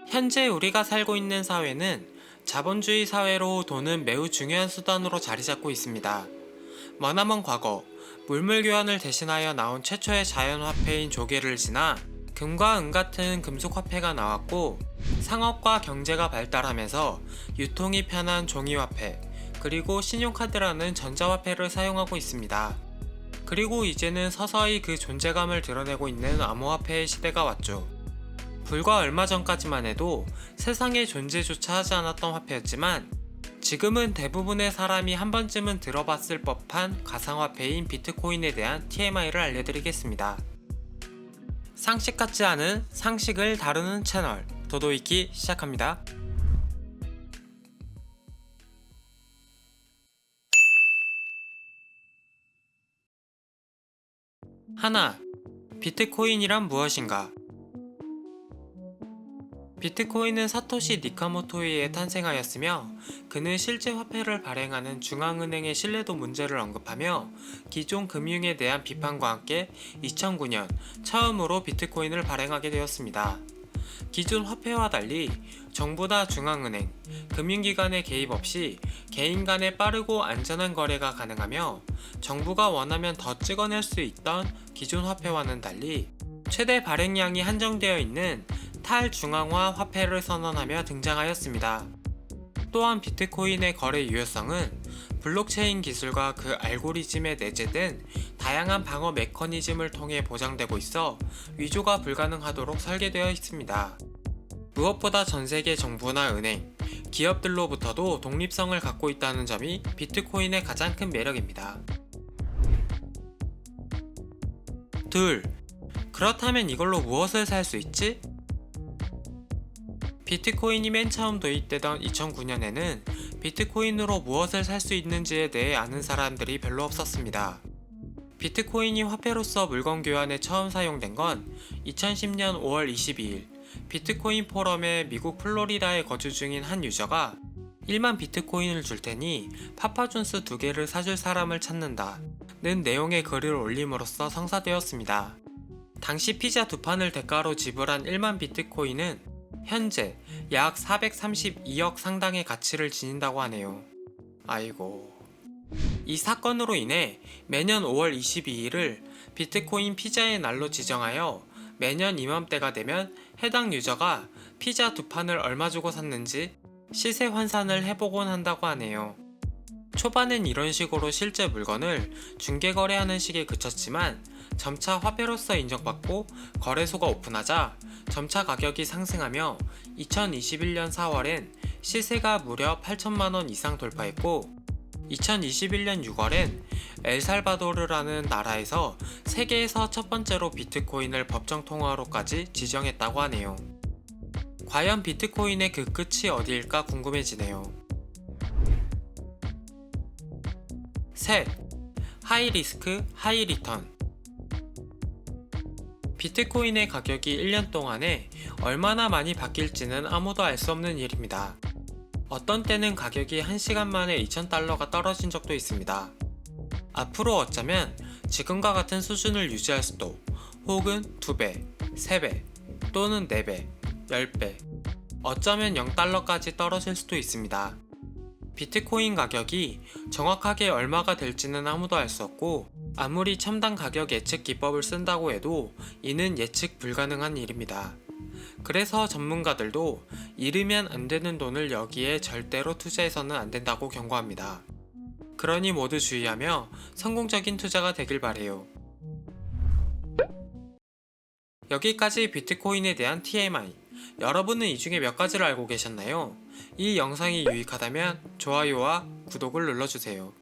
현재 우리가 살고 있는 사회는 자본주의 사회로 돈은 매우 중요한 수단으로 자리 잡고 있습니다. 머나먼 과거, 물물 교환을 대신하여 나온 최초의 자연화폐인 조개를 지나 금과 은 같은 금속화폐가 나왔고, 상업과 경제가 발달하면서 유통이 편한 종이화폐, 그리고 신용카드라는 전자화폐를 사용하고 있습니다. 그리고 이제는 서서히 그 존재감을 드러내고 있는 암호화폐의 시대가 왔죠. 불과 얼마 전까지만 해도 세상에 존재조차 하지 않았던 화폐였지만, 지금은 대부분의 사람이 한 번쯤은 들어봤을 법한 가상화폐인 비트코인에 대한 TMI를 알려드리겠습니다. 상식 같지 않은 상식을 다루는 채널 도도익기 시작합니다. 하나, 비트코인이란 무엇인가? 비트코인은 사토시 니카모토에 의해 탄생하였으며, 그는 실제 화폐를 발행하는 중앙은행의 신뢰도 문제를 언급하며 기존 금융에 대한 비판과 함께 2009년 처음으로 비트코인을 발행하게 되었습니다. 기존 화폐와 달리 정부나 중앙은행, 금융기관의 개입 없이 개인 간의 빠르고 안전한 거래가 가능하며, 정부가 원하면 더 찍어낼 수 있던 기존 화폐와는 달리 최대 발행량이 한정되어 있는 탈중앙화 화폐를 선언하며 등장하였습니다. 또한 비트코인의 거래 유효성은 블록체인 기술과 그 알고리즘에 내재된 다양한 방어 메커니즘을 통해 보장되고 있어 위조가 불가능하도록 설계되어 있습니다. 무엇보다 전 세계 정부나 은행, 기업들로부터도 독립성을 갖고 있다는 점이 비트코인의 가장 큰 매력입니다. 둘, 그렇다면 이걸로 무엇을 살 수 있지? 비트코인이 맨 처음 도입되던 2009년에는 비트코인으로 무엇을 살 수 있는지에 대해 아는 사람들이 별로 없었습니다. 비트코인이 화폐로서 물건 교환에 처음 사용된 건 2010년 5월 22일 비트코인 포럼에 미국 플로리다에 거주 중인 한 유저가 1만 비트코인을 줄 테니 파파존스 2개를 사줄 사람을 찾는다 는 내용의 글을 올림으로써 성사되었습니다. 당시 피자 2판을 대가로 지불한 1만 비트코인은 현재 약 432억 상당의 가치를 지닌다고 하네요. 아이고. 이 사건으로 인해 매년 5월 22일을 비트코인 피자의 날로 지정하여 매년 이맘때가 되면 해당 유저가 피자 2판을 얼마 주고 샀는지 시세 환산을 해보곤 한다고 하네요. 초반엔 이런 식으로 실제 물건을 중개거래하는 식에 그쳤지만, 점차 화폐로서 인정받고 거래소가 오픈하자 점차 가격이 상승하며 2021년 4월엔 시세가 무려 8천만원 이상 돌파했고, 2021년 6월엔 엘살바도르라는 나라에서 세계에서 첫 번째로 비트코인을 법정 통화로까지 지정했다고 하네요. 과연 비트코인의 그 끝이 어디일까 궁금해지네요. 셋, 하이 리스크, 하이 리턴. 비트코인의 가격이 1년 동안에 얼마나 많이 바뀔지는 아무도 알 수 없는 일입니다. 어떤 때는 가격이 1시간 만에 2,000달러가 떨어진 적도 있습니다. 앞으로 어쩌면 지금과 같은 수준을 유지할 수도, 혹은 2배, 3배, 또는 4배, 10배, 어쩌면 0달러까지 떨어질 수도 있습니다. 비트코인 가격이 정확하게 얼마가 될지는 아무도 알 수 없고, 아무리 첨단 가격 예측 기법을 쓴다고 해도 이는 예측 불가능한 일입니다. 그래서 전문가들도 잃으면 안 되는 돈을 여기에 절대로 투자해서는 안 된다고 경고합니다. 그러니 모두 주의하며 성공적인 투자가 되길 바래요. 여기까지 비트코인에 대한 TMI. 여러분은 이 중에 몇 가지를 알고 계셨나요? 이 영상이 유익하다면 좋아요와 구독을 눌러주세요.